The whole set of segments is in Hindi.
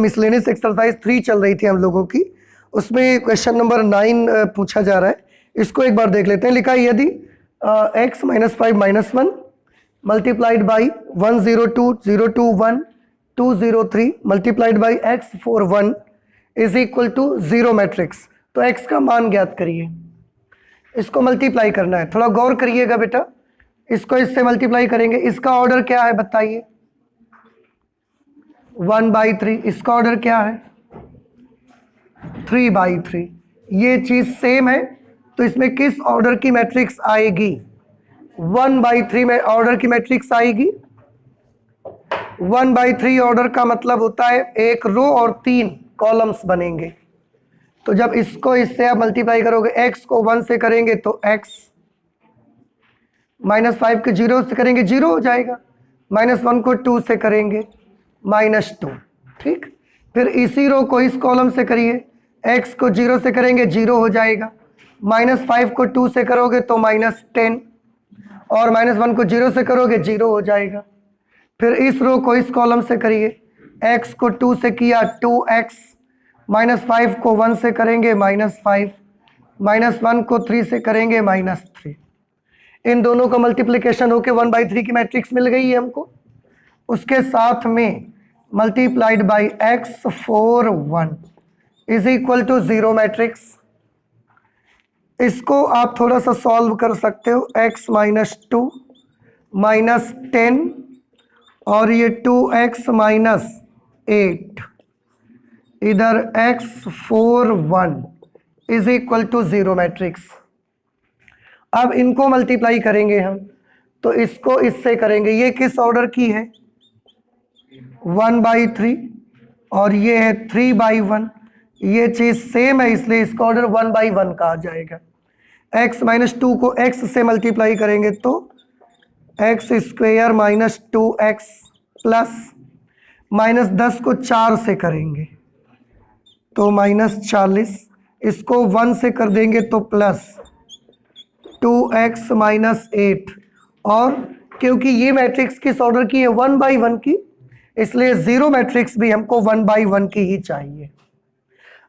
मिसलेनियस एक्सरसाइज 3 चल रही थी हम लोगों की, उसमें क्वेश्चन नंबर 9 पूछा जा रहा है। इसको एक बार देख लेते हैं। लिखा है यदि x - 5 - 1 multiplied by 102 021 203 multiplied by x 41 is equal to 0 matrix. तो x का मान ज्ञात करिए। इसको मल्टीप्लाई करना है, थोड़ा गौर करिएगा बेटा। इसको इससे मल्टीप्लाई करेंगे, इसका ऑर्डर क्या है बताइए? 1/3। इसका ऑर्डर क्या है? 3/3। ये चीज सेम है, तो इसमें किस ऑर्डर की मैट्रिक्स आएगी? 1/3 में ऑर्डर की मैट्रिक्स आएगी। 1/3 ऑर्डर का मतलब होता है एक रो और 3 कॉलम्स बनेंगे। तो जब इसको इससे आप मल्टीप्लाई करोगे, x को 1 से करेंगे तो x, -5 को 0 से करेंगे 0 हो जाएगा, -1 को 2 से करेंगे -2। ठीक, फिर इसी रो को इस कॉलम से करिए, x को 0 से करेंगे 0 हो जाएगा, -5 को 2 से करोगे तो -10 और -1 को 0 से करोगे 0 हो जाएगा। फिर इस रो को इस कॉलम से करिए, x को 2 से किया 2x, -5 को 1 से करेंगे -5, -1 को 3 से करेंगे -3। इन दोनों का मल्टीप्लिकेशन होके 1/3 की मैट्रिक्स मिल गई है हमको। उसके साथ में multiplied by x 41 is equal to 0 matrix. इसको आप थोड़ा सा सॉल्व कर सकते हो। x - 2 -10 और ये 2x - 8, इधर x 41 is equal to 0 matrix. अब इनको मल्टीप्लाई करेंगे हम, तो इसको इससे करेंगे। ये किस ऑर्डर की है? 1/3 और ये है 3/1। ये चीज सेम है, इसलिए इसका ऑर्डर 1/1 का आ जाएगा। x - 2 को x से मल्टीप्लाई करेंगे तो x² - 2x प्लस -10 को 4 से करेंगे तो -40। इसको 1 से कर देंगे तो प्लस 2x - 8। और क्योंकि ये मैट्रिक्स किस ऑर्डर की है? 1/1 की, इसलिए 0 मैट्रिक्स भी हमको 1/1 की ही चाहिए।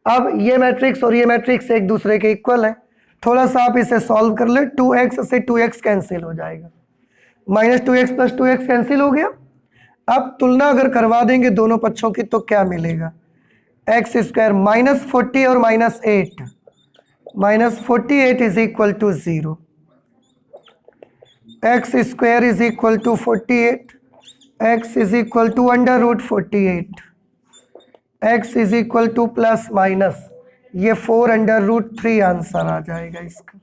अब ये मैट्रिक्स और ये मैट्रिक्स एक दूसरे के इक्वल है। थोड़ा सा आप इसे सॉल्व कर ले। 2x से 2x कैंसिल हो जाएगा, -2x + 2x कैंसिल हो गया। अब तुलना अगर करवा देंगे दोनों पक्षों की तो क्या मिलेगा? x² -40 और -8, -48 is equal to 0। x² is equal to 48, x is equal to √48, x is equal to plus minus ये 4√3 आंसर आ जाएगा इसका।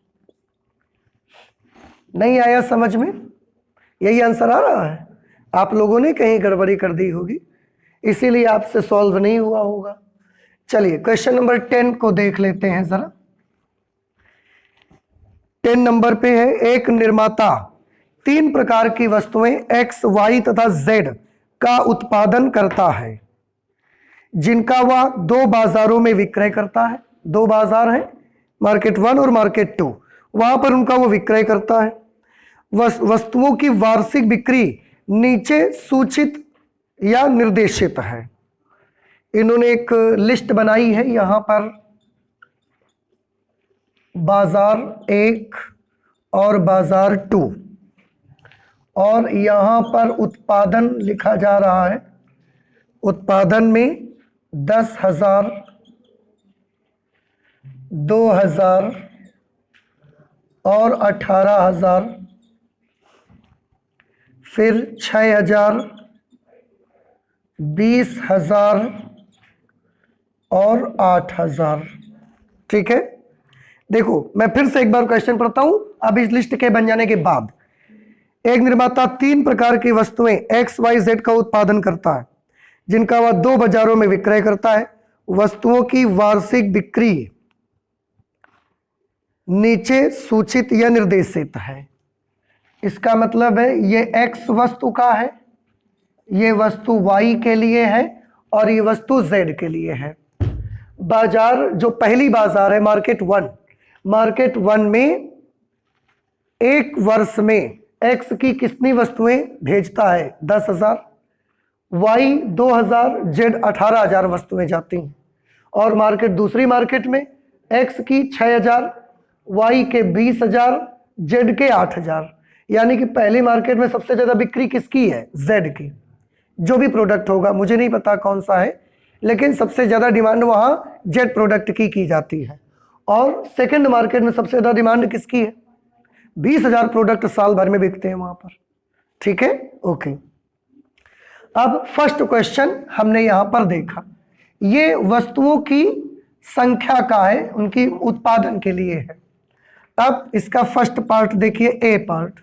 नहीं आया समझ में? यही आंसर आ रहा है। आप लोगों ने कहीं गड़बड़ी कर दी होगी, इसीलिए आपसे सॉल्व नहीं हुआ होगा। चलिए क्वेश्चन नंबर 10 को देख लेते हैं जरा। 10 नंबर पे है, एक निर्माता 3 प्रकार की वस्तुएं x, y तथा z का उत्पादन करता है, जिनका वह 2 बाजारों में विक्रय करता है। 2 बाजार हैं, मार्केट 1 और मार्केट 2, वहां पर उनका वो विक्रय करता है। वस्तुओं की वार्षिक बिक्री नीचे सूचित या निर्देशित है। इन्होंने एक लिस्ट बनाई है यहां पर, बाजार 1 और बाजार 2, और यहां पर उत्पादन लिखा जा रहा है। उत्पादन में 10,000, 2,000 और 18,000, फिर 6,000, 20,000 और 8,000। ठीक है, देखो मैं फिर से एक बार क्वेश्चन पढ़ता हूं। अब इस लिस्ट के बन जाने के बाद, एक निर्माता 3 प्रकार की वस्तुएं x, y, z का उत्पादन करता है, जिनका वह 2 बाजारों में विक्रय करता है। वस्तुओं की वार्षिक बिक्री नीचे सूचित या निर्देशित है। इसका मतलब है ये x वस्तु का है, ये वस्तु y के लिए है और ये वस्तु z के लिए है। बाजार जो पहली बाजार है मार्केट 1 में एक वर्ष में x की कितनी वस्तुएं भेजता है? 10,000। Y 2000, Z 18,000 वस्तुएं जाती हैं, और मार्केट दूसरी मार्केट में X की 6,000, Y के 20,000, Z के 8,000। यानी कि पहली मार्केट में सबसे ज़्यादा बिक्री किसकी है? Z की। जो भी प्रोडक्ट होगा, मुझे नहीं पता कौन सा है, लेकिन सबसे ज़्यादा डिमांड वहाँ Z प्रोडक्ट की जाती है। और सेकंड मार्केट में सबसे ज़्यादा डिमांड किसकी है? 20,000 प्रोडक्ट साल भर में बिकते हैं वहाँ पर। ठीक है, ओके। अब फर्स्ट क्वेश्चन हमने यहाँ पर देखा, ये वस्तुओं की संख्या का है, उनकी उत्पादन के लिए है। अब इसका फर्स्ट पार्ट देखिए, ए पार्ट।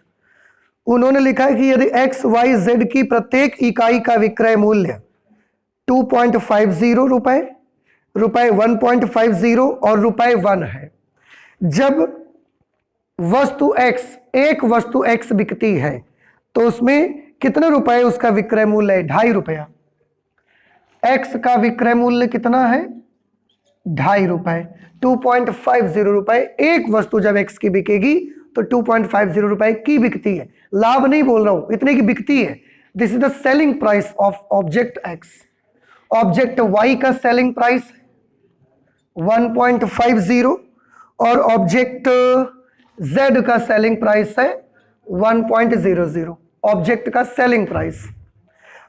उन्होंने लिखा है कि यदि एक्स वाई जेड की प्रत्येक इकाई का विक्रय मूल्य 2.50 रुपए, रुपए 1.50 और रुपए 1 है, जब वस्तु x, एक वस्तु x बिकती है, तो उसमें कितने रुपए उसका विक्रय मूल्य है? 2.5 रुपया। x का विक्रय मूल्य कितना है? 2.5 रुपए। 2.50 रुपए एक वस्तु जब x की बिकेगी तो 2.50 रुपए की बिकती है। लाभ नहीं बोल रहा हूं, इतने की बिकती है। This is the selling price of object x। Object y का सेलिंग प्राइस 1.50 और ऑब्जेक्ट z का सेलिंग प्राइस है 1.00। ऑब्जेक्ट का सेलिंग प्राइस।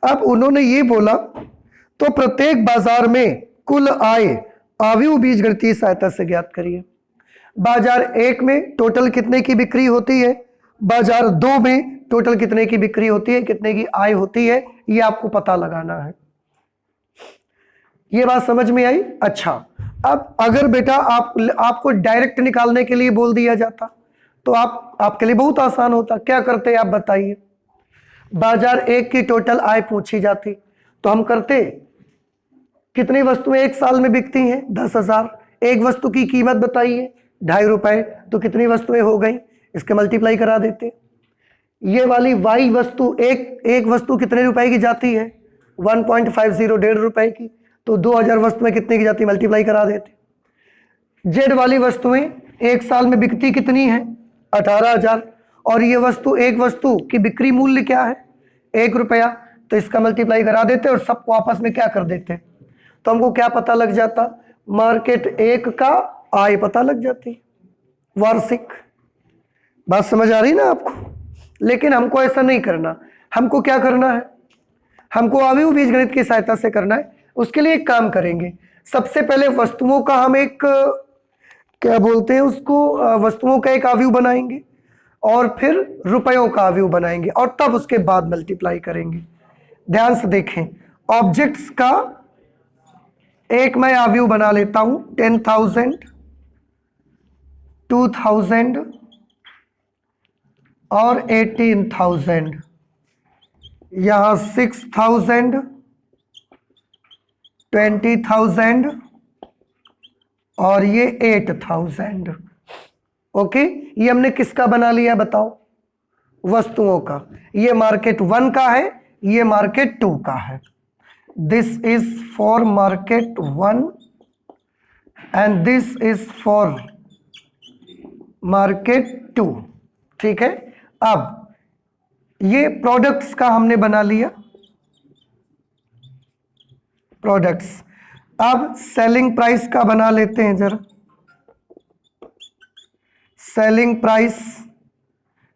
अब उन्होंने ये बोला, तो प्रत्येक बाजार में कुल आय आव्यूह बीजगणितीय सहायता से ज्ञात करिए। बाजार 1 में टोटल कितने की बिक्री होती है, बाजार 2 में टोटल कितने की बिक्री होती है, कितने की आय होती है, ये आपको पता लगाना है। ये बात समझ में आई? अच्छा, अब अगर बेटा आपको डायरेक्ट निकालने के लिए बोल दिया जाता तो आपके लिए बहुत आसान होता। क्या करते आप बताइए? बाजार 1 की टोटल आय पूछी जाती तो हम करते, कितनी वस्तुएं एक साल में बिकती हैं? 10,000। एक वस्तु की कीमत बताइए, 2.5 रुपए, तो कितनी वस्तुएं हो गई? इसके मल्टीप्लाई करा देते। ये वाली वाई वस्तु, एक वस्तु कितने रुपए की जाती है? 1.50, 1.5 रुपए की, तो 2,000 वस्तुएं कितने की जाती? मल्टीप्लाई करा देते। जेड वाली वस्तुएं एक साल में बिकती कितनी है? 18,000। और ये वस्तु, एक वस्तु की बिक्री मूल्य क्या है? 1 रुपया, तो इसका मल्टीप्लाई करा देते और सबको आपस में क्या कर देते, तो हमको क्या पता लग जाता? मार्केट 1 का आय पता लग जाती, वार्षिक। बात समझ आ रही ना आपको? लेकिन हमको ऐसा नहीं करना। हमको क्या करना है? हमको आव्यूह बीजगणित की सहायता से करना है। उसके लिए एक काम करेंगे, सबसे पहले वस्तुओं का हम एक, क्या बोलते हैं उसको, वस्तुओं का एक आव्यूह बनाएंगे और फिर रुपयों का आव्यूह बनाएंगे और तब उसके बाद मल्टीप्लाई करेंगे। ध्यान से देखें, ऑब्जेक्ट्स का एक मैं आव्यूह बना लेता हूं, 10,000, 2,000 और 18,000। यहां 6,000, 20,000 और ये 8,000। ओके, ये हमने किसका बना लिया बताओ? वस्तुओं का। ये मार्केट 1 का है, ये मार्केट 2 का है। This is for market 1 and this is for market 2। ठीक है, अब ये प्रोडक्ट्स का हमने बना लिया, प्रोडक्ट्स। अब सेलिंग प्राइस का बना लेते हैं जरा। सेलिंग प्राइस,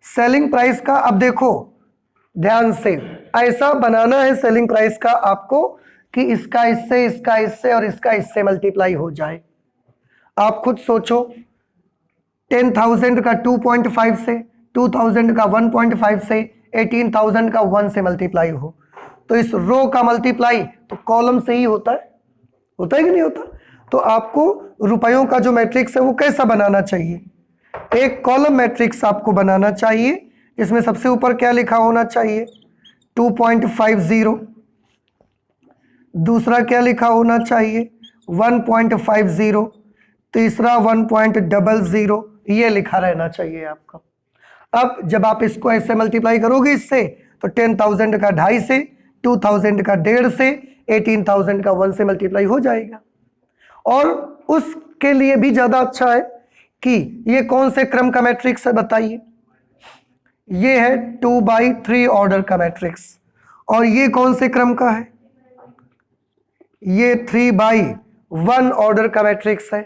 सेलिंग प्राइस का अब देखो ध्यान से, ऐसा बनाना है सेलिंग प्राइस का आपको कि इसका इससे, इसका इससे और इसका इससे मल्टीप्लाई हो जाए। आप खुद सोचो, 10,000 का 2.5 से, 2,000 का 1.5 से, 18,000 का 1 से मल्टीप्लाई हो, तो इस रो का मल्टीप्लाई तो कॉलम से ही होता है कि नहीं होता? तो आपको रुपयों का जो मैट्रिक्स है वो कैसा बनाना चाहिए? एक कॉलम मैट्रिक्स आपको बनाना चाहिए, इसमें सबसे ऊपर क्या लिखा होना चाहिए? 2.50। दूसरा क्या लिखा होना चाहिए? 1.50। तीसरा 1.00, ये लिखा रहना चाहिए आपका। अब जब आप इसको ऐसे मल्टीप्लाई करोगे इससे, तो 10,000 का 2.5 से, 2,000 का 1.5 से, 18,000 का 1 से मल्टीप्लाई हो जाएगा। और उसके लिए भी ज़्यादा अच्छा है कि ये कौन से क्रम का मैट्रिक्स है बताइए? ये है 2/3 ऑर्डर का मैट्रिक्स। और ये कौन से क्रम का है? ये 3/1 ऑर्डर का मैट्रिक्स है,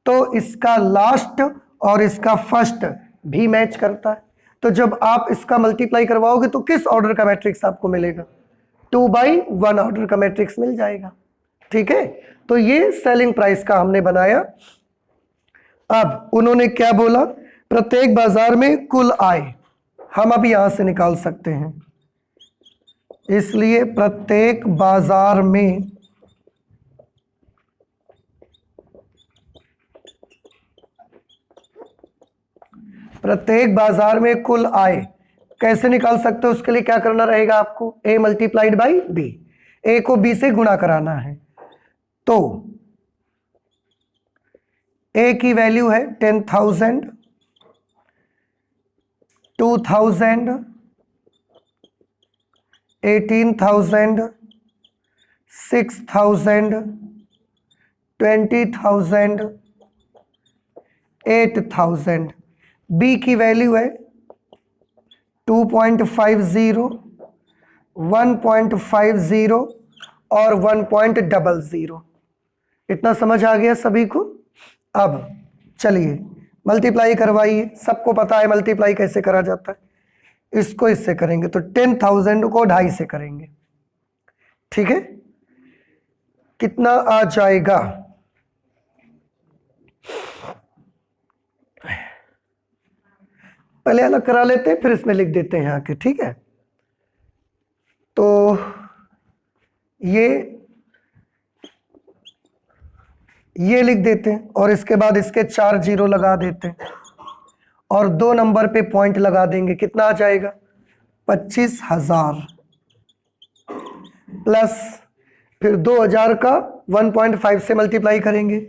तो इसका लास्ट और इसका फर्स्ट भी मैच करता है। तो जब आप इसका मल्टीप्लाई करवाओगे तो किस ऑर्डर का मैट्रिक्स आपको मिलेगा? 2/1 ऑर्डर का मैट्रिक्स मिल जाएगा। ठीक है, तो ये सेलिंग प्राइस का हमने बनाया। अब उन्होंने क्या बोला? प्रत्येक बाजार में कुल आय हम अब यहां से निकाल सकते हैं, इसलिए प्रत्येक बाजार में कुल आय कैसे निकाल सकते हो? उसके लिए क्या करना रहेगा आपको? a multiplied by b, a को b से गुणा कराना है। तो a की वैल्यू है 10,000, 2,000, 18,000, 6,000, 20,000, 8,000। b की वैल्यू है 2.50, 1.50 और 1.00। इतना समझ आ गया सभी को? अब चलिए मल्टीप्लाई करवाइए। सबको पता है मल्टीप्लाई कैसे करा जाता है। इसको इससे करेंगे तो 10,000 को 2.5 से करेंगे। ठीक है, कितना आ जाएगा? पहले अलग करा लेते हैं, फिर इसमें लिख देते हैं आके। ठीक है, तो ये लिख देते हैं और इसके बाद इसके 4 जीरो लगा देते हैं और 2 नंबर पे पॉइंट लगा देंगे। कितना आ जाएगा? 25,000 प्लस फिर 2,000 का 1.5 से मल्टीप्लाई करेंगे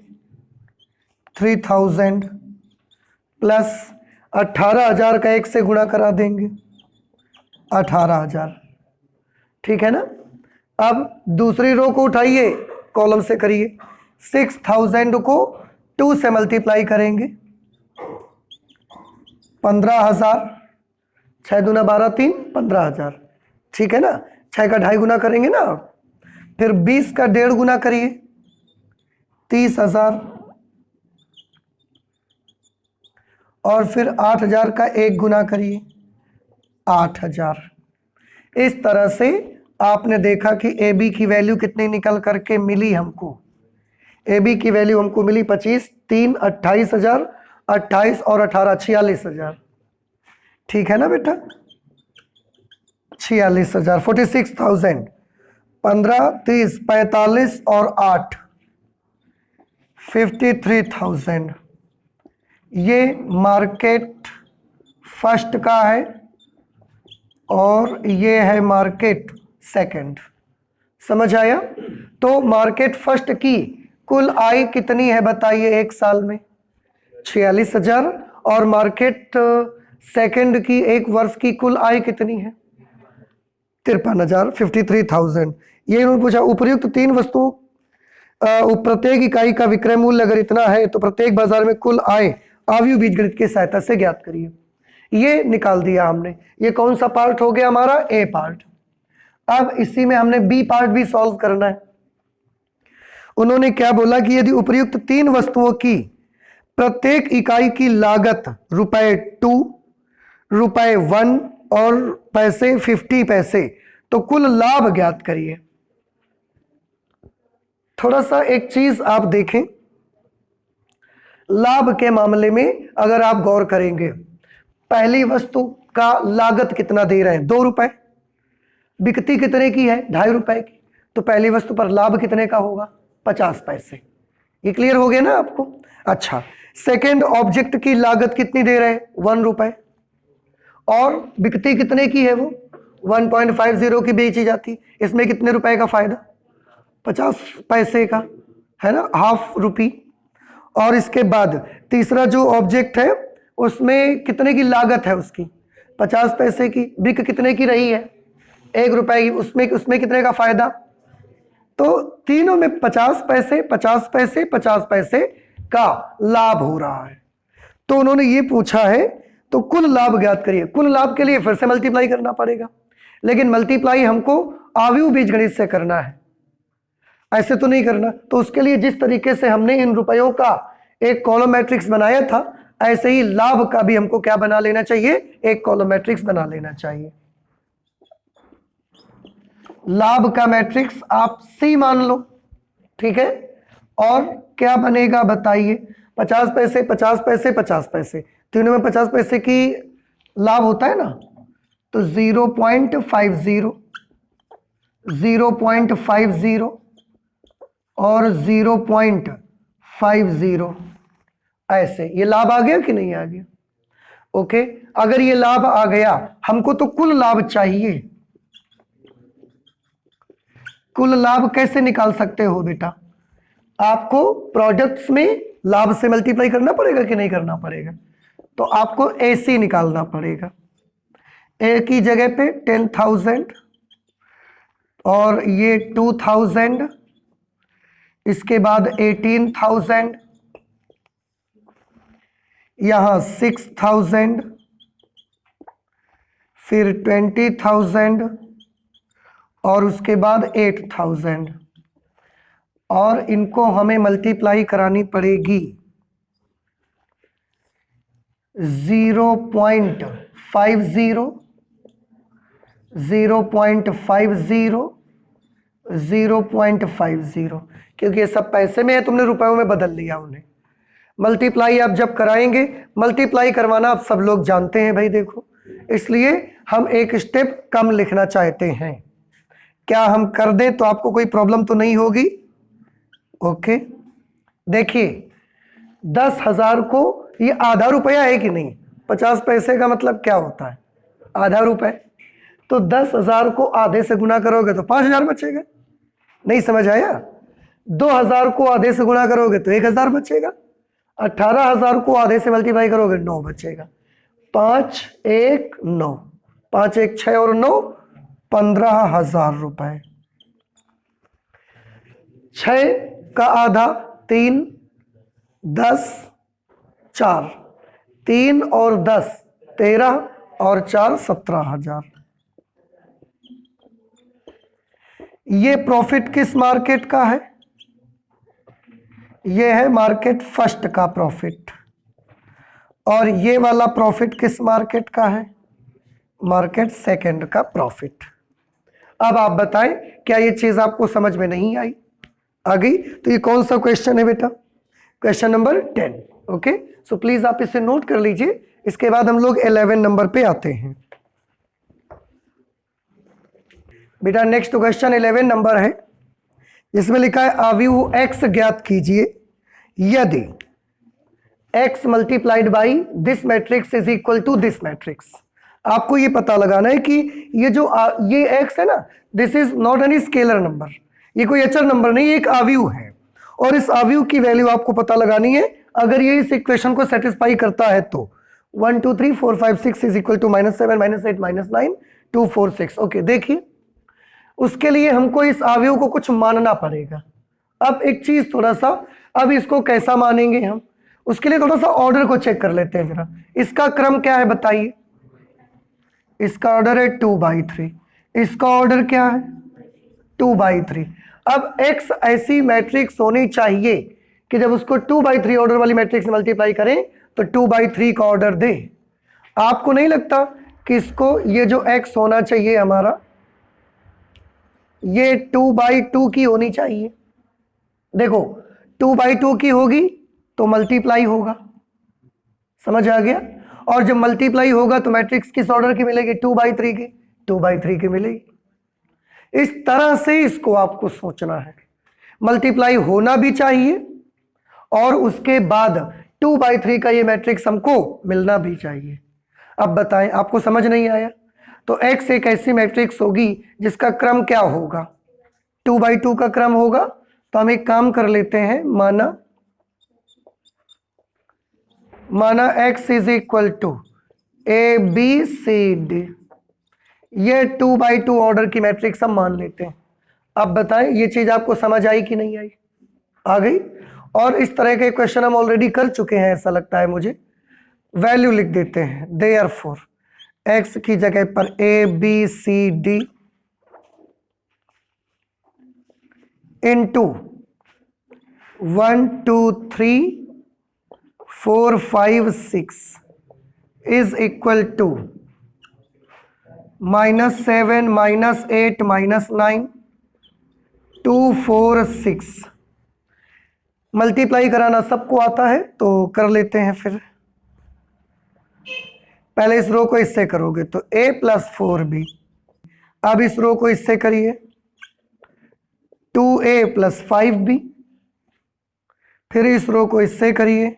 3,000 प्लस 18,000 का 1 से गुणा करा देंगे 18,000। ठीक है ना? अब दूसरी रो को उठाइए, कॉलम से करिए। 6,000 को 2 से मल्टीप्लाई करेंगे 15,000, 6 दूना 12, 3 15,000। ठीक है ना? 6 का 2.5 गुना करेंगे ना, फिर 20 का 1.5 गुना करिए 30,000 और फिर 8,000 का 1 गुना करिए 8,000। इस तरह से आपने देखा कि ए बी की वैल्यू कितनी निकल करके मिली हमको? ए बी की वैल्यू हमको मिली 25, 3 28,000, 28 और 18 46,000। ठीक है ना बेटा? 46,000, 46,000, 15, 30, 45 और 8 53,000। ये मार्केट फर्स्ट का है और ये है मार्केट सेकंड। समझ आया? तो मार्केट फर्स्ट की कुल आय कितनी है बताइए एक साल में? 46,000। और मार्केट सेकंड की एक वर्ष की कुल आय कितनी है? 53,000, 53,000। ये इन्होंने पूछा उपर्युक्त 3 वस्तुओं प्रत्येक इकाई का विक्रय मूल्य अगर इतना है तो प्रत्येक बाजार में कुल आय आव्यूह बीजगणित की सहायता से ज्ञात करिए। ये निकाल दिया हमने। ये कौन सा पार्ट हो गया हमारा? ए पार्ट। अब इसी में हमने बी पार्ट भी सॉल्व करना है। उन्होंने क्या बोला कि यदि उपर्युक्त 3 वस्तुओं की प्रत्येक इकाई की लागत ₹2, ₹1 और पैसे 50 पैसे, तो कुल लाभ ज्ञात करिए। थोड़ा सा एक चीज आप देखें, लाभ के मामले में अगर आप गौर करेंगे, पहली वस्तु का लागत कितना दे रहे हैं? ₹2। बिकती कितने की है? ₹2.5 की। तो पहली वस्तु पर लाभ कितने का होगा? 50 पैसे। ये क्लियर हो गया ना आपको? अच्छा, सेकेंड ऑब्जेक्ट की लागत कितनी दे रहे हैं? ₹1 और बिकती कितने की है? वो 1.50 की बेची जाती। इसमें कितने रुपए का फायदा? 50 पैसे का, है ना, ½ और इसके बाद तीसरा जो ऑब्जेक्ट है उसमें कितने की लागत है? उसकी 50 पैसे की। बिक कितने की रही है? ₹1 की। उसमें कितने का फायदा? तो तीनों में 50 पैसे 50 पैसे 50 पैसे का लाभ हो रहा है। तो उन्होंने ये पूछा है, तो कुल लाभ ज्ञात करिए। कुल लाभ के लिए फिर से मल्टीप्लाई करना पड़ेगा। लेकिन मल्टीप्लाई हमको आव्यूह बीजगणित से करना है, ऐसे तो नहीं करना। तो उसके लिए जिस तरीके से हमने इन रुपयों का एक कॉलम मैट्रिक्स बनाया था, ऐसे ही लाभ का भी हमको क्या बना लेना चाहिए, एक कॉलम मैट्रिक्स बना लेना चाहिए। लाभ का मैट्रिक्स आप सी मान लो, ठीक है। और क्या बनेगा बताइए, 50 पैसे 50 पैसे 50 पैसे, तीनों में 50 पैसे की लाभ होता है ना, तो 0.50 0.50 और 0.50, ऐसे ये लाभ आ गया कि नहीं आ गया। ओके, अगर ये लाभ आ गया, हमको तो कुल लाभ चाहिए। कुल लाभ कैसे निकाल सकते हो बेटा, आपको प्रोडक्ट्स में लाभ से मल्टीप्लाई करना पड़ेगा कि नहीं करना पड़ेगा, तो आपको AC निकालना पड़ेगा। ए की जगह पे 10,000 और ये 2,000, इसके बाद 18,000, यहां 6,000, फिर 20,000 और उसके बाद 8,000, और इनको हमें मल्टीप्लाई करानी पड़ेगी 0.50 0.50 0.50, क्योंकि ये सब पैसे में है, तुमने रुपयों में बदल लिया उन्हें। मल्टीप्लाई आप जब कराएंगे, मल्टीप्लाई करवाना आप सब लोग जानते हैं भाई, देखो, इसलिए हम एक स्टेप कम लिखना चाहते हैं। क्या हम कर दें तो आपको कोई प्रॉब्लम तो नहीं होगी। ओके, देखिए 10,000 को ये आधा रुपया है कि नहीं, 50 पैसे का मतलब क्या होता है, आधा रुपए। तो 10,000 को आधे से गुना करोगे तो 5,000 बचेगा, नहीं समझ आया। 2,000 को आधे से गुना करोगे तो 1,000 बचेगा। 18,000 को आधे से मल्टीप्लाई करोगे 9 बचेगा। 5 1 9, 5 1 6 और 9 15,000 रुपए। 6 का आधा 3 10 4, 3 और 10 13 और 4 17,000। ये प्रॉफिट किस मार्केट का है, ये है मार्केट फर्स्ट का प्रॉफिट। और ये वाला प्रॉफिट किस मार्केट का है, मार्केट सेकंड का प्रॉफिट। अब आप बताएं, क्या ये चीज आपको समझ में नहीं आई, आ गई। तो ये कौन सा क्वेश्चन है बेटा, question number 10। Okay, so please आप इसे नोट कर लीजिए। इसके बाद हम लोग 11 नंबर पे आते हैं बेटा। नेक्स्ट क्वेश्चन 11 नंबर है, जिसमें लिखा है आव्यूह x ज्ञात कीजिए यदि x multiplied by this matrix is equal to this matrix. आपको ये पता लगाना है कि ये जो ये x है ना, this is not any scalar number, ये कोई अचर नंबर नहीं, एक आव्यूह है। और इस आव्यूह की वैल्यू आपको पता लगानी है। अगर ये इस इक्वेशन को सेटिस्फाई करता है तो 1 2 3 4 5 6 इज इक्वल टू -7 -8 -9 2 4 6। ओके, देखिए उसके लिए हमको इस आव्यूह को कुछ मानना पड़ेगा। अब एक चीज थोड़ा सा, अब इसको कैसा मानेंगे हम, उसके लिए थोड़ा सा ऑर्डर को चेक कर लेते हैं जरा। इसका क्रम क्या है बताइए, इसका ऑर्डर है 2/3, इसका ऑर्डर क्या है 2/3। अब x ऐसी मैट्रिक्स होनी चाहिए कि जब उसको 2/3 ऑर्डर वाली मैट्रिक्स से मल्टीप्लाई करें तो 2/3 का ऑर्डर दे। आपको नहीं लगता कि इसको ये जो x होना चाहिए हमारा, ये 2/2 की होनी चाहिए। देखो 2/2 की होगी तो मल्टीप्लाई होगा, समझ आ गया। और जब मल्टीप्लाई होगा तो मैट्रिक्स किस ऑर्डर की मिलेगी, 2/3 की, 2/3 की मिलेगी। इस तरह से इसको आपको सोचना है, मल्टीप्लाई होना भी चाहिए और उसके बाद 2/3 का ये मैट्रिक्स हमको मिलना भी चाहिए। अब बताएं, आपको समझ नहीं आया। तो x एक ऐसी मैट्रिक्स होगी जिसका क्रम क्या होगा, 2/2 का क्रम होगा। तो हम एक काम कर लेते हैं, माना x is equal to ABCD, ये 2/2 ऑर्डर की मैट्रिक्स हम मान लेते हैं। अब बताएं ये चीज आपको समझ आई कि नहीं आई, आ गई। और इस तरह के क्वेश्चन हम ऑलरेडी कर चुके हैं ऐसा लगता है मुझे। वैल्यू लिख देते हैं, देयरफॉर x की जगह पर ABCD into 1 2 3 4 5 6 is equal to -7 -8 -9 2 4 6। Multiply कराना सबको आता है तो कर लेते हैं। फिर पहले इस रो को इससे करोगे तो a + 4b। अब इस रो को इससे करिए 2a + 5b। फिर इस रो को इससे करिए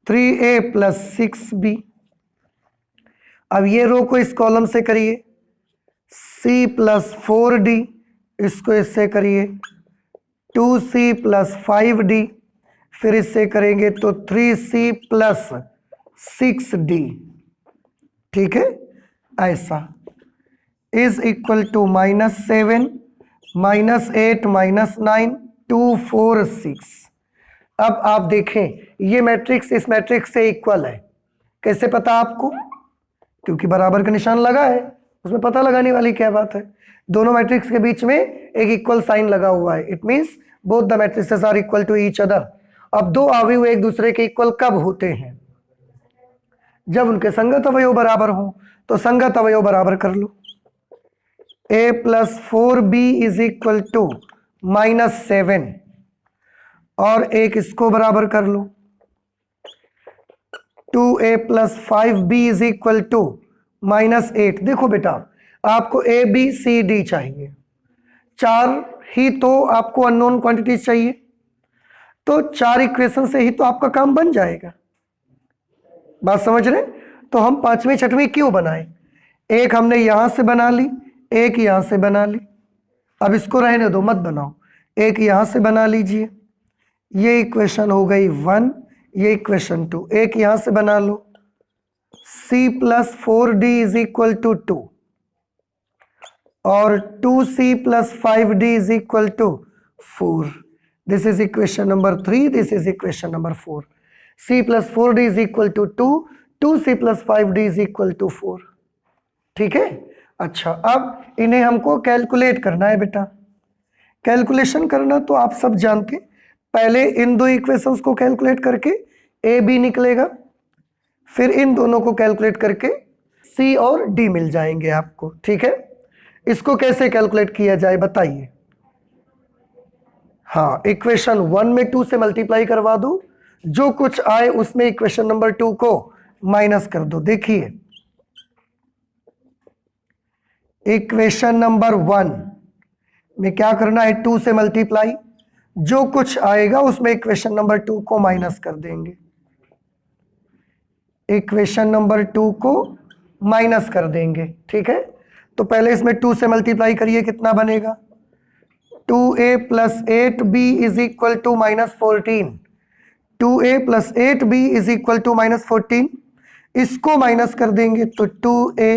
3a + 6b। अब ये रो को इस कॉलम से करिए c + 4d। इसको इससे करिए 2c + 5d। फिर इससे करेंगे तो 3c + 6d। ठीक है, ऐसा इज इक्वल टू -7 -8 -9 2 4 6। अब आप देखें ये मैट्रिक्स इस मैट्रिक्स से इक्वल है। कैसे पता आपको? क्योंकि बराबर का निशान लगा है, उसमें पता लगाने वाली क्या बात है। दोनों मैट्रिक्स के बीच में एक इक्वल साइन लगा हुआ है। It means both the matrices are equal to each other. अब दो अवयव एक दूसरे के इक्वल कब होते हैं? जब उनके संगत अवयव बराबर हों। तो संगत अवयव बराबर कर लो। a + 4b is equal to -7 और एक इसको बराबर कर लो 2a + 5b is equal to -8। देखो बेटा आपको a b c d चाहिए, चार ही तो आपको अननोन क्वांटिटीज चाहिए। तो चार इक्वेशन से ही तो आपका काम बन जाएगा। बात समझ रहे? तो हम पांचवी छठवीं क्यों बनाए? एक हमने यहां से बना ली, एक यहां से बना ली। अब इसको रहने दो, मत बनाओ। एक यहां से बना लीजिए, ये इक्वेशन हो गई 1, ये इक्वेशन 2। एक यहां से बना लो c + 4d is equal to 2 और 2c + 5d is equal to 4। This is equation number 3, this is equation number 4। c + 4d is equal to 2, 2c + 5d is equal to 4। ठीक है। अच्छा, अब इन्हें हमको कैलकुलेट करना है बेटा। कैलकुलेशन करना तो आप सब जानते। पहले इन दो इक्वेशंस को कैलकुलेट करके ए बी निकलेगा, फिर इन दोनों को कैलकुलेट करके सी और डी मिल जाएंगे आपको। ठीक है, इसको कैसे कैलकुलेट किया जाए बताइए। हाँ, इक्वेशन 1 में 2 से मल्टीप्लाई करवा दो, जो कुछ आए उसमें इक्वेशन नंबर 2 को माइनस कर दो। देखिए इक्वेशन नंबर 1 में क्या करना है, 2 से मल्टीप्लाई, जो कुछ आएगा उसमें इक्वेशन नंबर 2 को माइनस कर देंगे। इक्वेशन नंबर 2 को माइनस कर देंगे। ठीक है, तो पहले इसमें 2 से मल्टीप्लाई करिए, कितना बनेगा 2a + 8b is equal to -14। 2a + 8b is equal to -14। इसको माइनस कर देंगे तो 2a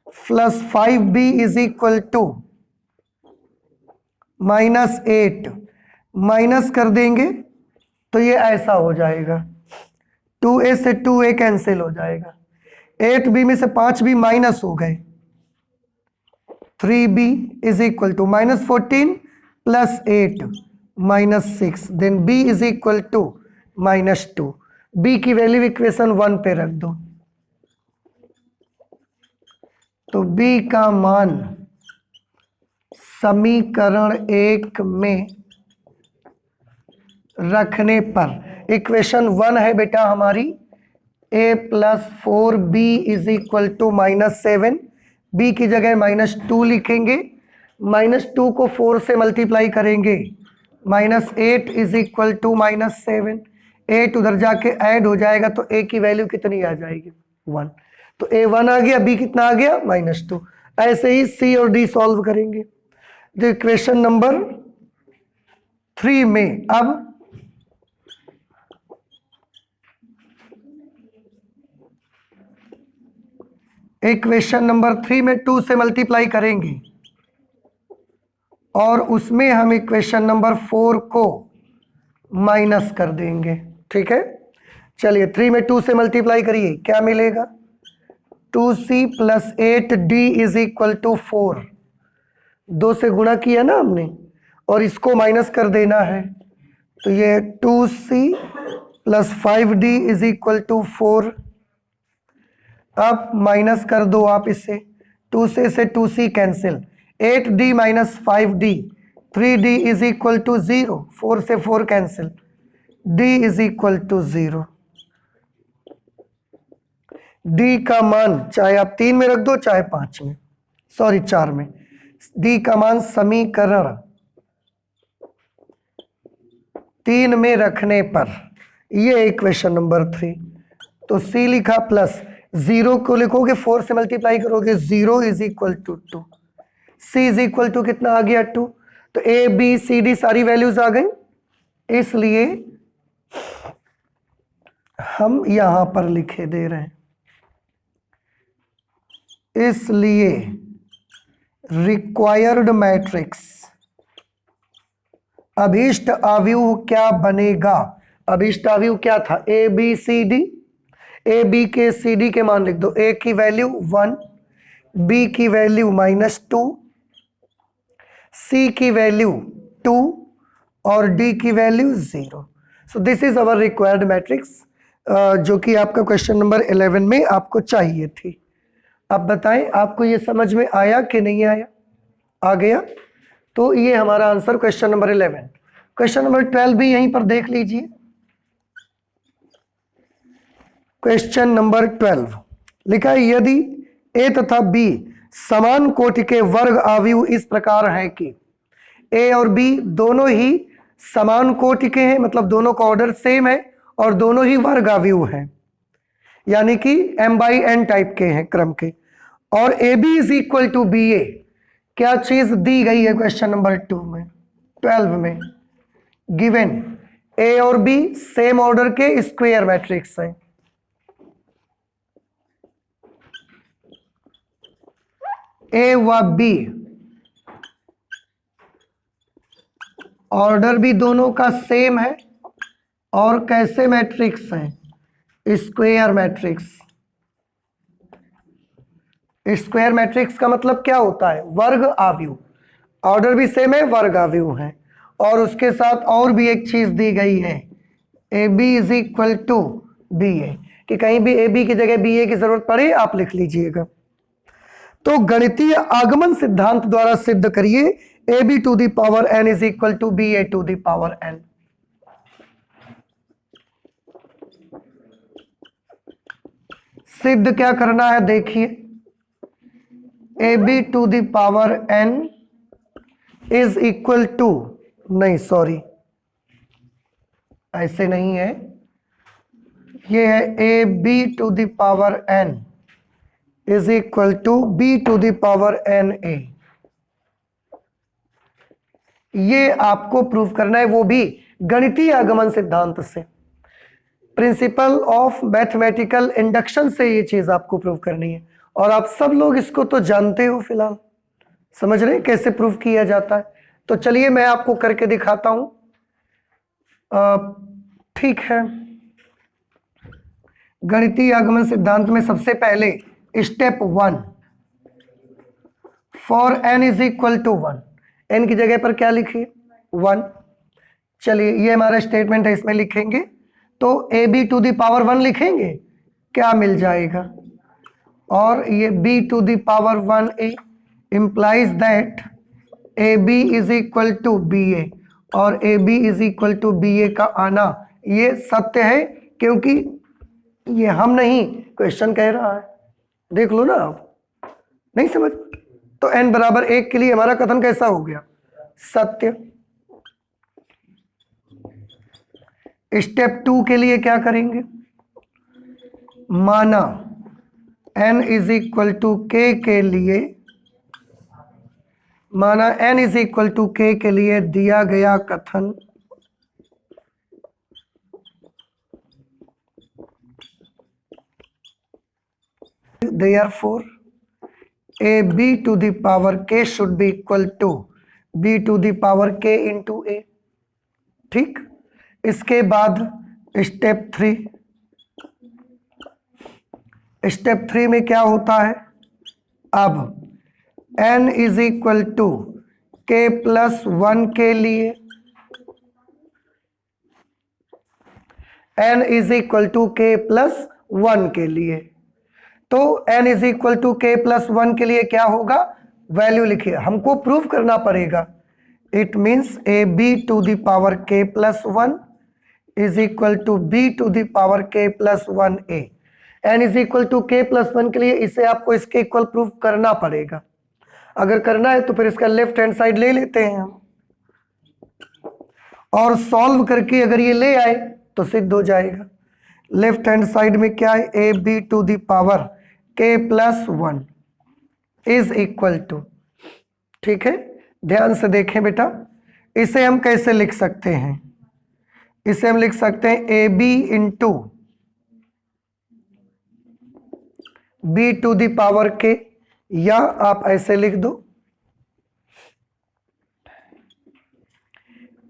+ 5b is equal to -8। Minus कर देंगे तो ये ऐसा हो जाएगा, 2a से 2a कैंसिल हो जाएगा, 8b में से 5b माइनस हो गए, 3b is equal to -14 + 8 -6, then b is equal to -2। b की वैल्यू इक्वेशन 1 पे रख दो, तो b का मान समीकरण 1 में रखने पर इक्वेशन 1 है बेटा हमारी a + 4b is equal to -7। b की जगह -2 लिखेंगे, -2 को 4 से मल्टीप्लाई करेंगे, -8 इज इक्वल टू -7। 8 उधर जाके ऐड हो जाएगा तो a की वैल्यू कितनी आ जाएगी 1। तो a 1 आ गया, b कितना आ गया -2। ऐसे ही c और d सॉल्व करेंगे। तो इक्वेशन नंबर 3 में अब इक्वेशन नंबर 3 में 2 से मल्टीप्लाई करेंगे और उसमें हम इक्वेशन नंबर 4 को माइनस कर देंगे। ठीक है, चलिए 3 में 2 से मल्टीप्लाई करिए, क्या मिलेगा 2c plus 8d is equal to 4। 2 से गुणा किया ना हमने और इसको माइनस कर देना है, तो ये 2c plus 5d is equal to 4। अब माइनस कर दो आप इसे, 2 से 2c cancel, 8d minus 5d, 3d is equal to 0, 4 से 4 cancel, d is equal to 0। d का मान चाहे आप 3 में रख दो चाहे 5 में, सॉरी 4 में, d का मान समीकरण 3 में रखने पर, ये इक्वेशन नंबर 3। तो c लिखा प्लस 0 को लिखोगे 4 से मल्टीप्लाई करोगे, 0 is equal to 2, c is equal to कितना आ गया 2। तो a b c d सारी वैल्यूज आ गई, इसलिए हम यहां पर लिखे दे रहे हैं। इसलिए रिक्वायर्ड मैट्रिक्स अभीष्ट अवयव क्या बनेगा? अभीष्ट अवयव क्या था? A B C D. A B के सी डी के मान लिख दो, ए की वैल्यू 1, बी की वैल्यू -2, सी की वैल्यू 2 और डी की value 0। So this is our required matrix, जो कि आपका क्वेश्चन नंबर 11 में आपको चाहिए थी। अब बताएं आपको ये समझ में आया कि नहीं आया? आ गया? तो ये हमारा answer question number 11। Question number 12 भी यहीं पर देख लीजिए। क्वेश्चन नंबर 12 लिखा है, यदि ए तथा बी समान कोटि के वर्ग अवयव इस प्रकार है कि ए और बी दोनों ही समान कोटि के हैं, मतलब दोनों का ऑर्डर सेम है और दोनों ही वर्ग अवयव हैं, यानी कि m/n टाइप के हैं क्रम के, और A B is equal to B A, क्या चीज दी गई है क्वेश्चन नंबर 12 में? गिवन ए और बी सेम ऑर्डर के स्क्वायर मैट्रिक्स हैं। ए व बी ऑर्डर भी दोनों का सेम है और कैसे मैट्रिक्स हैं? Square matrix. स्क्वायर मैट्रिक्स का मतलब क्या होता है? वर्ग अवयव, ऑर्डर भी सेम है, वर्ग अवयव है, और उसके साथ और भी एक चीज दी गई है, A B is equal to B A, कि कहीं भी ए बी की जगह बी ए की जरूरत पड़े आप लिख लीजिएगा। तो गणितीय आगमन सिद्धांत द्वारा सिद्ध करिए A B to the power N is equal to B A to the power N. सिद्ध क्या करना है देखिए, A B to the power N is equal to, नहीं सॉरी ऐसे नहीं है, ये है A B to the power N is equal to B to the power N A. ये आपको प्रूव करना है, वो भी गणितीय आगमन सिद्धांत से, प्रिंसिपल ऑफ मैथमेटिकल इंडक्शन से ये चीज आपको प्रूव करनी है। और आप सब लोग इसको तो जानते हो, फिलहाल समझ रहे हैं कैसे प्रूव किया जाता है। तो चलिए मैं आपको करके दिखाता हूं। ठीक है, गणितीय आगमन सिद्धांत में सबसे पहले step 1, for n is equal to 1, n की जगह पर क्या लिखिए 1। चलिए ये हमारा स्टेटमेंट है, इसमें लिखेंगे तो A B to the power 1 लिखेंगे, क्या मिल जाएगा, और ये b to the power 1a implies that A B is equal to B A, और A B is equal to B A का आना ये सत्य है, क्योंकि ये हम नहीं क्वेश्चन कह रहा है। देख लो ना आप, नहीं समझ? तो n बराबर 1 के लिए हमारा कथन कैसा हो गया? सत्य। स्टेप 2 के लिए क्या करेंगे, माना n is equal to k के लिए, माना n is equal to k के लिए दिया गया कथन therefore a b to the power k should be equal to b to the power k into a। ठीक, इसके बाद स्टेप 3, स्टेप 3 में क्या होता है, अब n is equal to k plus 1 के लिए n is equal to k plus 1 के लिए, तो n is equal to k plus 1 के लिए क्या होगा, वैल्यू लिखिए, हमको प्रूव करना पड़ेगा। It means A B to the power k plus 1 is equal to B to the power k plus 1 a। n is equal to k plus 1 के लिए इसे आपको इसके इक्वल प्रूव करना पड़ेगा। अगर करना है तो फिर इसका लेफ्ट हैंड साइड ले लेते हैं हम, और सॉल्व करके अगर ये ले आए तो सिद्ध हो जाएगा। लेफ्ट हैंड साइड में क्या है, A B to the power k plus 1 is equal to, ठीक है, ध्यान से देखें बेटा, इसे हम कैसे लिख सकते हैं, इसे हम लिख सकते हैं A B into B to the power k, या आप ऐसे लिख दो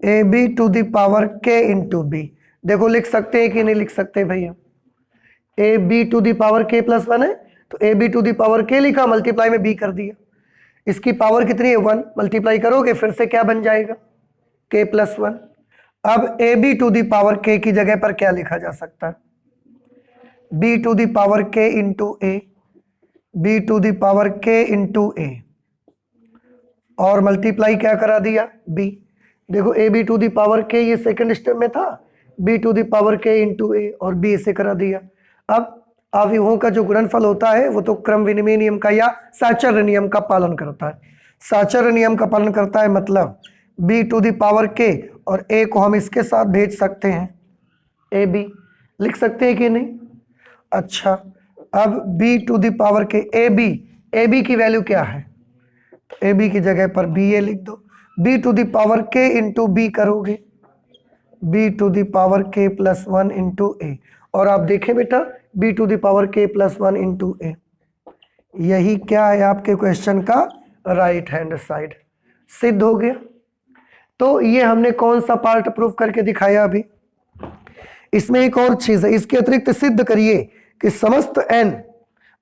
A B to the power k into B. देखो लिख सकते हैं कि नहीं लिख सकते भैया, A B to the power k plus 1 है तो A B to the power k लिखा, मल्टीप्लाई में b कर दिया, इसकी पावर कितनी है 1, मल्टीप्लाई करोगे फिर से क्या बन जाएगा k प्लस 1। अब A B to the power k की जगह पर क्या लिखा जा सकता है, b to the power k into A, B to the power k into A, और मल्टीप्लाई क्या करा दिया b। देखो A B to the power k ये सेकंड स्टेप में था, b to the power k into A और b इसे करा दिया। अब अवयवों का जो गुणनफल होता है वो तो क्रम विनिमय नियम का या साचर्य नियम का पालन करता है, साचर्य नियम का पालन करता है, मतलब b to the power k और a को हम इसके साथ भेज सकते हैं, ए बी लिख सकते हैं कि नहीं। अच्छा, अब b to the power k A B की वैल्यू क्या है, तो ए बी की जगह पर बी ए लिख दो, b to the power k into B करोगे, b to the power k plus 1 into A, और आप देखें बेटा b to the power k plus 1 into A, यही क्या है आपके क्वेश्चन का राइट हैंड साइड, सिद्ध हो गया। तो ये हमने कौन सा पार्ट प्रूव करके दिखाया अभी। इसमें एक और चीज है, इसके अतिरिक्त सिद्ध करिए कि समस्त n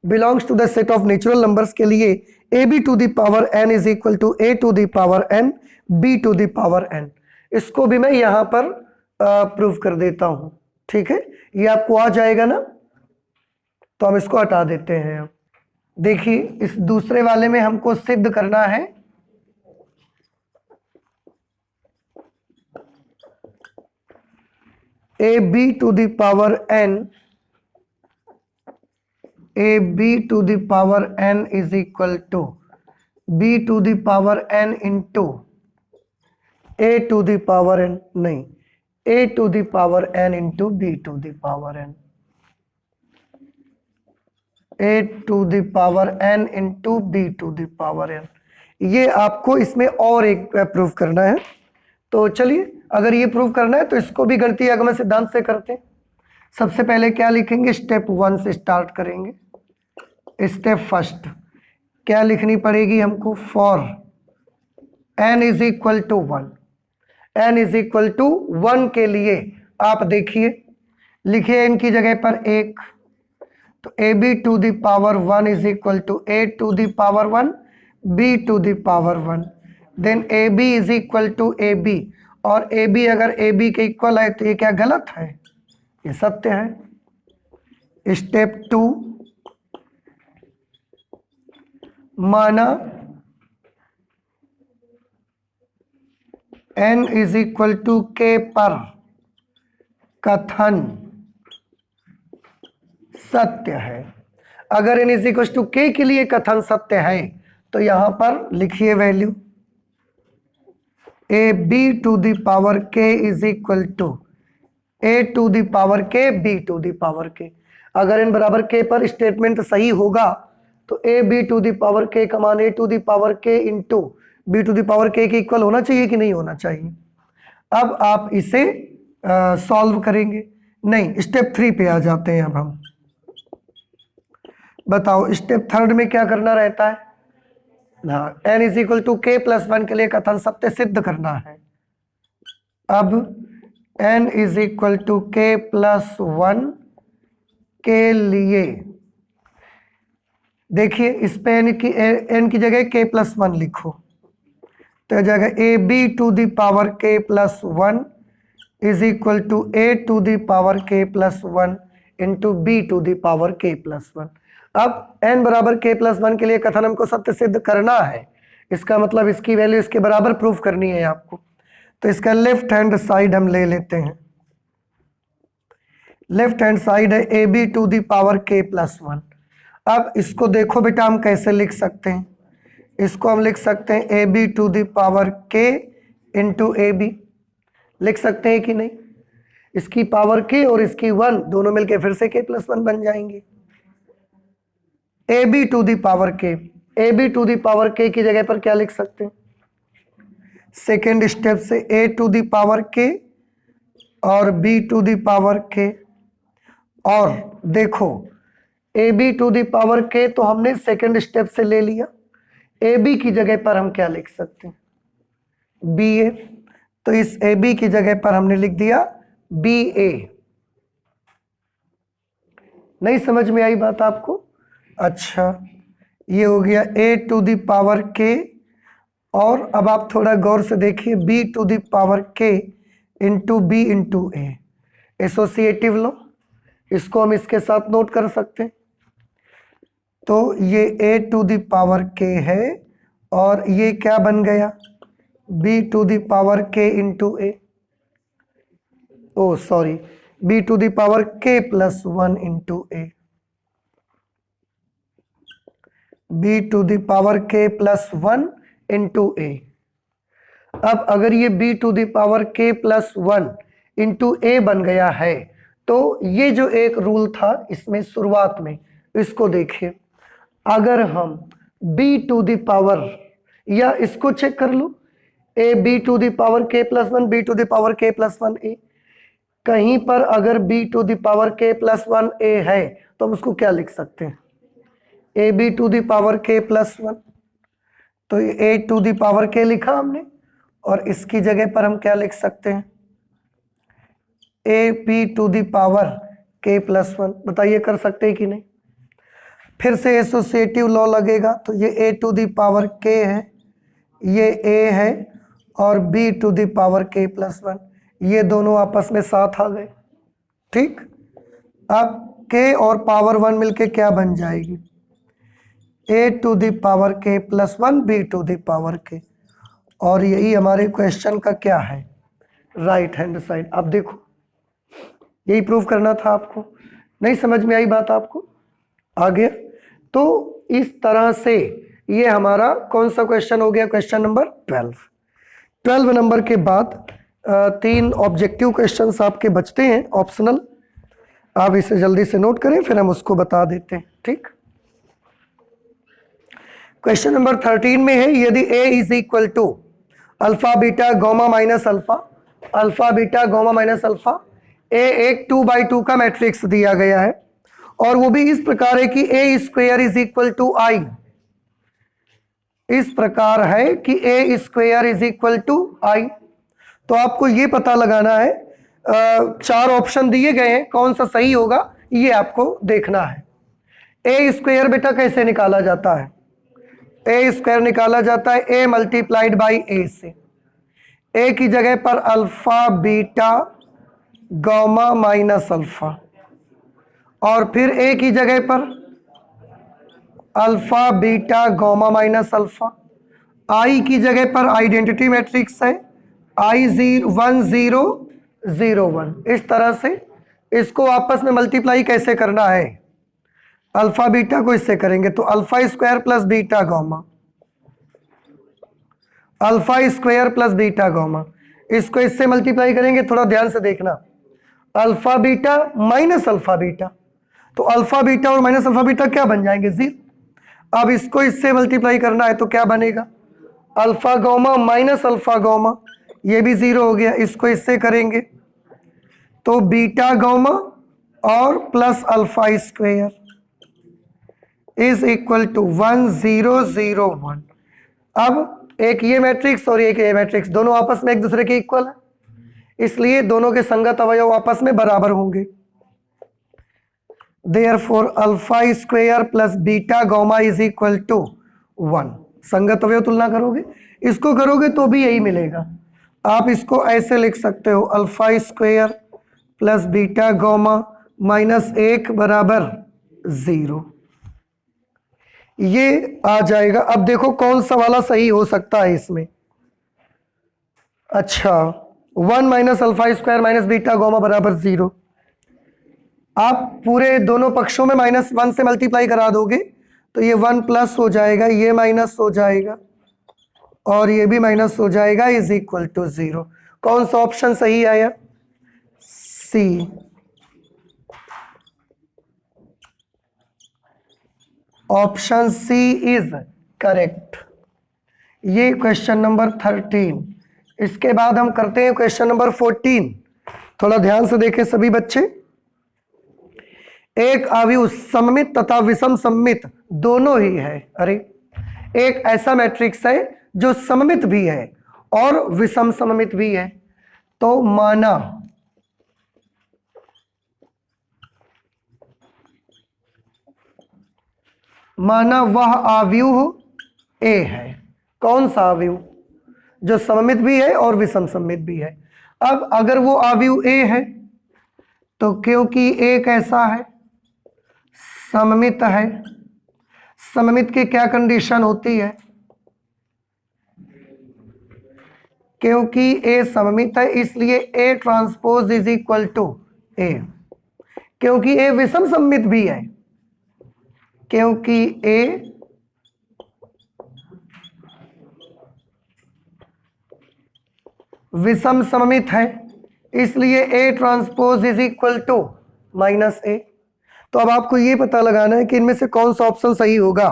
belongs to the set of natural numbers के लिए A B to the power n is equal to A to the power n B to the power n। इसको भी मैं यहां पर प्रूव कर देता हूं, ठीक है, ये आपको आ जाएगा ना, तो हम इसको हटा देते हैं। देखिए इस दूसरे वाले में हमको सिद्ध करना है A B to the power n, A B to the power n is equal to B to the power n into A to the power n, नहीं, A to the power n into B to the power n, A to the power n into B to the power n। ये आपको इसमें और एक प्रूफ करना है, तो चलिए अगर ये प्रूफ करना है तो इसको भी गणितीय आगमन सिद्धांत से करते हैं। सबसे पहले क्या लिखेंगे, स्टेप 1 से स्टार्ट करेंगे। स्टेप फर्स्ट क्या लिखनी पड़ेगी हमको, for n is equal to 1, n is equal to 1 के लिए आप देखिए लिखिए n की जगह पर 1, तो A B to the power 1 is equal to A to the power 1 B to the power 1, then A B is equal to A B, और ए बी अगर ए बी के इक्वल है तो ये क्या गलत है, ये सत्य है। स्टेप 2 माना n is equal to k पर कथन सत्य है। अगर n is equal to k के लिए कथन सत्य है तो यहां पर लिखिए value A B to the power k is equal to A to the power k B to the power k। अगर n बराबर k पर स्टेटमेंट सही होगा तो A B to the power k का मान A to the power k into B to the power k के इक्वल होना चाहिए कि नहीं होना चाहिए। अब आप इसे सॉल्व करेंगे, नहीं स्टेप 3 पे आ जाते हैं। अब हम बताओ स्टेप 3 में क्या करना रहता है, हाँ n is equal to k plus 1 के लिए कथन सत्य सिद्ध करना है। अब n is equal to k plus 1 के लिए देखिए इस पे n की जगह k+1 लिखो तो जाएगा A B to the power k+1 is equal to A to the power k+1 into B to the power k+1। अब n बराबर k+1 के लिए कथन हमको सत्य सिद्ध करना है, इसका मतलब इसकी वैल्यू इसके बराबर प्रूफ करनी है आपको। तो इसका लेफ्ट हैंड साइड हम ले लेते हैं, लेफ्ट हैंड साइड है A B to the power k+1। अब इसको देखो बेटा हम कैसे लिख सकते हैं, इसको हम लिख सकते हैं A B to the power k into A B, लिख सकते हैं कि नहीं। इसकी पावर k और इसकी 1 दोनों मिलके फिर से k+1 बन जाएंगे। A B to the power k, A B to the power k की जगह पर क्या लिख सकते हैं, सेकेंड स्टेप से a to the power k और b to the power k। और देखो A B to the power k तो हमने सेकेंड स्टेप से ले लिया, ए बी की जगह पर हम क्या लिख सकते हैं, बी ए। तो इस ए बी की जगह पर हमने लिख दिया बी ए। नहीं समझ में आई बात आपको? अच्छा, ये हो गया A to the power k। और अब आप थोड़ा गौर से देखिए B to the power k into B into A, associative law, इसको हम इसके साथ नोट कर सकते हैं। तो ये A to the power k है और ये क्या बन गया, b to the power k into A, oh sorry b to the power k+1 into A, b to the power k+1 into A. अब अगर ये b to the power k+1 into A बन गया है तो ये जो एक रूल था इसमें शुरुआत में, इसको देखिए, अगर हम b टू द पावर, या इसको चेक कर लो, A B to the power k+1 b to the power k+1 A, कहीं पर अगर b to the power k+1 A है तो हम उसको क्या लिख सकते हैं, A B to the power k+1। तो ये A to the power k लिखा हमने और इसकी जगह पर हम क्या लिख सकते हैं, A P to the power k+1। बताइए कर सकते हैं कि नहीं। फिर से एसोसिएटिव लॉ लगेगा, तो ये A to the power k है, ये a है और b to the power k+1, ये दोनों आपस में साथ आ गए। ठीक, अब k और पावर 1 मिलके क्या बन जाएगी, a to the power k+1 b to the power k। और यही हमारे क्वेश्चन का क्या है, राइट हैंड साइड। अब देखो यही प्रूव करना था आपको। नहीं समझ में आई बात आपको? आ गया? तो इस तरह से ये हमारा कौन सा क्वेश्चन हो गया, क्वेश्चन नंबर 12 नंबर के बाद 3 ऑब्जेक्टिव क्वेश्चंस आपके बचते हैं ऑप्शनल, आप इसे जल्दी से नोट करें फिर हम उसको बता देते हैं। ठीक, क्वेश्चन नंबर 13 में है, यदि a is equal to alpha beta gamma minus alpha, alpha beta gamma minus alpha, a एक 2/2 का मैट्रिक्स दिया गया है और वो भी इस प्रकार है कि a square is equal to I, इस प्रकार है कि a square is equal to I. तो आपको ये पता लगाना है, 4 ऑप्शन दिए गए हैं, कौन सा सही होगा ये आपको देखना है। a स्क्वायर बेटा कैसे निकाला जाता है, a स्क्वायर निकाला जाता है a मल्टीप्लाइड बाई a से, a की जगह पर alpha beta gamma minus alpha और फिर a की जगह पर alpha beta gamma minus alpha, i की जगह पर आइडेंटिटी मैट्रिक्स है I1 0 0 1। इस तरह से इसको आपस में मल्टीप्लाई कैसे करना है, अल्फा बीटा को इससे करेंगे तो alpha square plus beta gamma, alpha square plus beta gamma, इसको इससे मल्टीप्लाई करेंगे, थोड़ा ध्यान से देखना, alpha beta minus alpha beta, तो अल्फा बीटा और माइनस अल्फा बीटा क्या बन जाएंगे, 0। अब इसको इससे मल्टीप्लाई करना है तो क्या बनेगा, alpha gamma minus alpha gamma, ये भी 0 हो गया। इसको इससे करेंगे तो बीटा गामा और plus alpha square is equal to 1 0 0 1। अब एक ये मैट्रिक्स और एक ये मैट्रिक्स दोनों आपस में एक दूसरे के इक्वल है, इसलिए दोनों के संगत अवयव आपस में बराबर होंगे। Therefore alpha square plus beta gamma is equal to 1। संगत अवयव तुलना करोगे, इसको करोगे तो भी यही मिलेगा। आप इसको ऐसे लिख सकते हो, alpha square plus beta gamma minus 1 बराबर 0। ये आ जाएगा। अब देखो कौन सा वाला सही हो सकता है इसमें। अच्छा, 1 minus alpha square minus beta gamma बराबर 0। आप पूरे दोनों पक्षों में -1 से मल्टीप्लाई करा दोगे तो ये 1 प्लस हो जाएगा, ये माइनस हो जाएगा और ये भी माइनस हो जाएगा, इज इक्वल टू 0। कौन सा ऑप्शन सही आया? C. Option C is correct. ये क्वेश्चन नंबर 13। इसके बाद हम करते हैं क्वेश्चन नंबर 14। थोड़ा ध्यान से देखें सभी बच्चे। एक अवयव सममित तथा विषम सममित दोनों ही है। अरे, एक ऐसा मैट्रिक्स है जो सममित भी है और विषम सममित भी है। तो माना वह अवयव ए है। कौन सा अवयव? जो सममित भी है और विषम सममित भी है। अब अगर वो अवयव ए है तो क्योंकि ए कैसा है? सममित है। सममित की क्या कंडीशन होती है? क्योंकि ए सममित है इसलिए A transpose is equal to A. क्योंकि ए विषम सममित भी है, क्योंकि ए विषम सममित है इसलिए A transpose is equal to minus A. तो अब आपको ये पता लगाना है कि इनमें से कौन सा ऑप्शन सही होगा।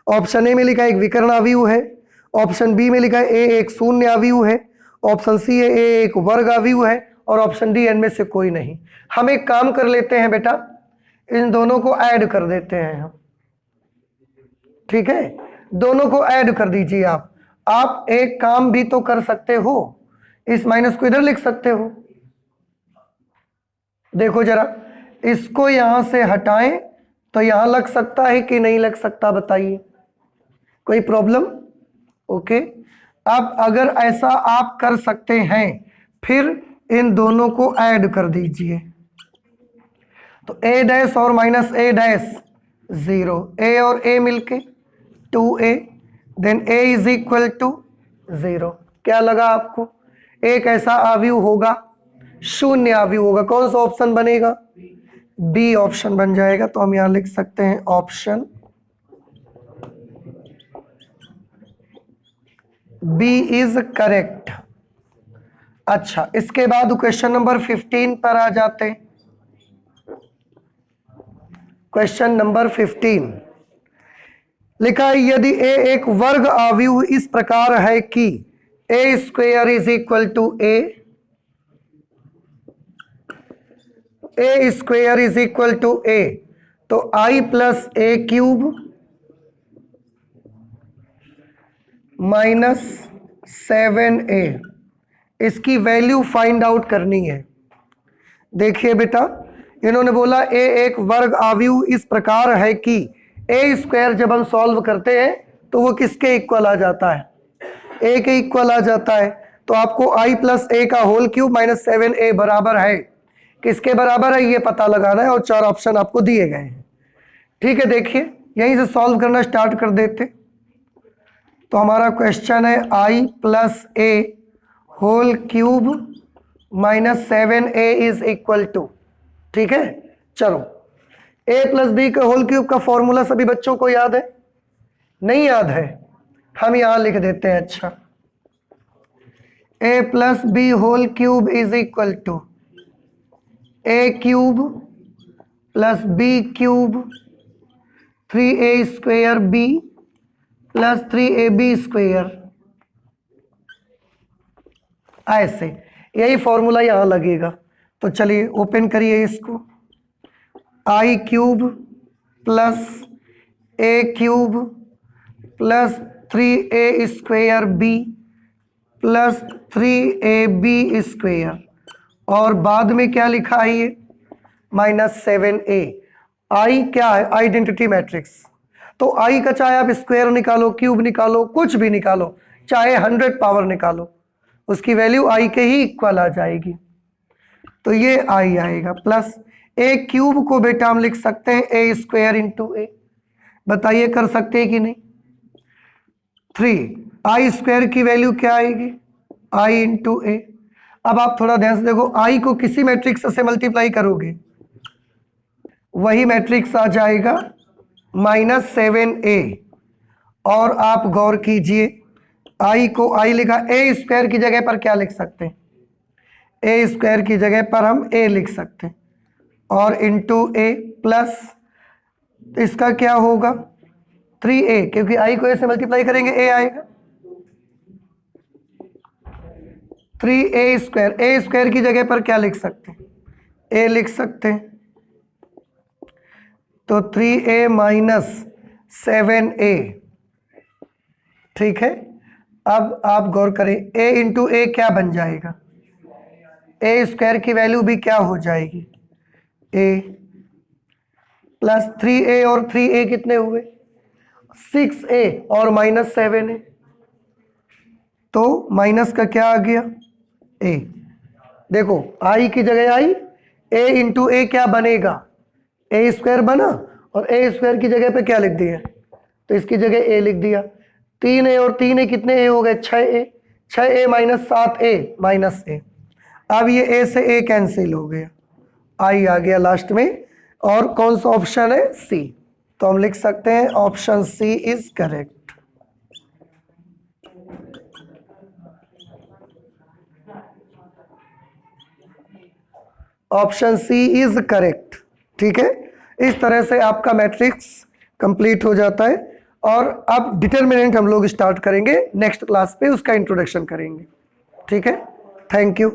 ऑप्शन ए में लिखा है एक विकर्ण अवयव है, ऑप्शन बी में लिखा है ए एक शून्य अवयव है, ऑप्शन सी है ए एक वर्ग अवयव है और ऑप्शन डी इनमें से कोई नहीं। हम एक काम कर लेते हैं बेटा, इन दोनों को ऐड कर देते हैं हम। ठीक है, दोनों को ऐड कर दीजिए। आप एक काम भी तो कर सकते हो, इस माइनस को इधर लिख सकते हो। देखो जरा, इसको यहां से हटाएं तो यहां लग सकता है कि नहीं लग सकता, बताइए, कोई प्रॉब्लम? ओके। अब अगर ऐसा आप कर सकते हैं फिर इन दोनों को ऐड कर दीजिए। तो ए डैश और माइनस ए डैश 0, ए और ए मिलके 2a, then a is equal to 0। क्या लगा आपको? एक ऐसा अवयव होगा, शून्य अवयव होगा। कौन सा ऑप्शन बनेगा? बी ऑप्शन बन जाएगा। तो हम यहां लिख सकते हैं ऑप्शन बी इज करेक्ट। अच्छा, इसके बाद क्वेश्चन नंबर 15 पर आ जाते हैं। क्वेश्चन नंबर 15 लिखा है यदि ए एक वर्ग अवयव इस प्रकार है कि A square is equal to A square is equal to A, तो I plus A cube minus 7a, इसकी वैल्यू फाइंड आउट करनी है। देखिए बेटा, इन्होंने बोला ए एक वर्ग अवयव इस प्रकार है कि ए स्क्वायर जब हम सॉल्व करते हैं तो वो किसके इक्वल आ जाता है? ए के इक्वल आ जाता है। तो आपको आई प्लस ए का होल क्यूब माइनस 7a बराबर है, किसके बराबर है ये पता लगाना है और 4 ऑप्शन आपको दिए गए हैं। ठीक है, देखिए यहीं से सॉल्व करना स्टार्ट कर देते। तो हमारा क्वेश्चन है I plus A whole cube minus 7a is equal to, ठीक है। चलो, a प्लस बी का होल क्यूब का फॉर्मूला सभी बच्चों को याद है? नहीं याद है? हम यहां लिख देते हैं। अच्छा, a plus B whole cube is equal to A cube plus B cube 3a square B plus 3ab square. ऐसे यही फॉर्मूला यहां लगेगा। तो चलिए ओपन करिए इसको। I cube plus A cube plus 3a square B plus 3ab square और बाद में क्या लिखा है ये? Minus 7a। आई क्या है, आइडेंटिटी मैट्रिक्स। तो आई का चाहे आप स्क्वायर निकालो, क्यूब निकालो, कुछ भी निकालो, चाहे 100 पावर निकालो, उसकी वैल्यू आई के ही इक्वल आ जाएगी। तो ये आई आएगा प्लस ए क्यूब को बेटा हम लिख सकते हैं ए स्क्वायर इंटू ए। बताइए कर सकते हैं कि नहीं। 3 आई स्क्वायर की वैल्यू क्या आएगी, आई इंटू ए। अब आप थोड़ा ध्यान से देखो, आई को किसी मैट्रिक्स से मल्टीप्लाई करोगे वही मैट्रिक्स आ जाएगा -7a। और आप गौर कीजिए, आई को आई लिखा, ए स्क्वायर की जगह पर क्या लिख सकते हैं, ए स्क्वायर की जगह पर हम ए लिख सकते हैं, और इंटू ए प्लस इसका क्या होगा 3a, क्योंकि आई को ए से मल्टीप्लाई करेंगे ए आएगा 3a स्क्वायर। ए स्क्वायर की जगह पर क्या लिख सकते हैं, ए लिख सकते हैं, तो 3a माइनस 7a। ठीक है, अब आप गौर करें, a इंटू ए क्या बन जाएगा, ए स्क्वायर की वैल्यू भी क्या हो जाएगी a प्लस 3a, और 3a कितने हुए 6a, और -7a, तो माइनस का क्या आ गया a। देखो i की जगह आई, a इंटू ए क्या बनेगा, ए स्क्वायर बना, और ए स्क्वायर की जगह पे क्या लिख दिया, तो इसकी जगह a लिख दिया। 3a और 3a कितने a हो गए 6a, 6a minus 7a minus a। अब ये a से a कैंसिल हो गया, आई आ गया लास्ट में, और कौन सा ऑप्शन है सी। तो हम लिख सकते हैं option C is correct. Option C is correct. ठीक है, इस तरह से आपका मैट्रिक्स कंप्लीट हो जाता है। और अब डिटरमिनेंट हम लोग स्टार्ट करेंगे नेक्स्ट क्लास पे, उसका इंट्रोडक्शन करेंगे। ठीक है, थैंक यू।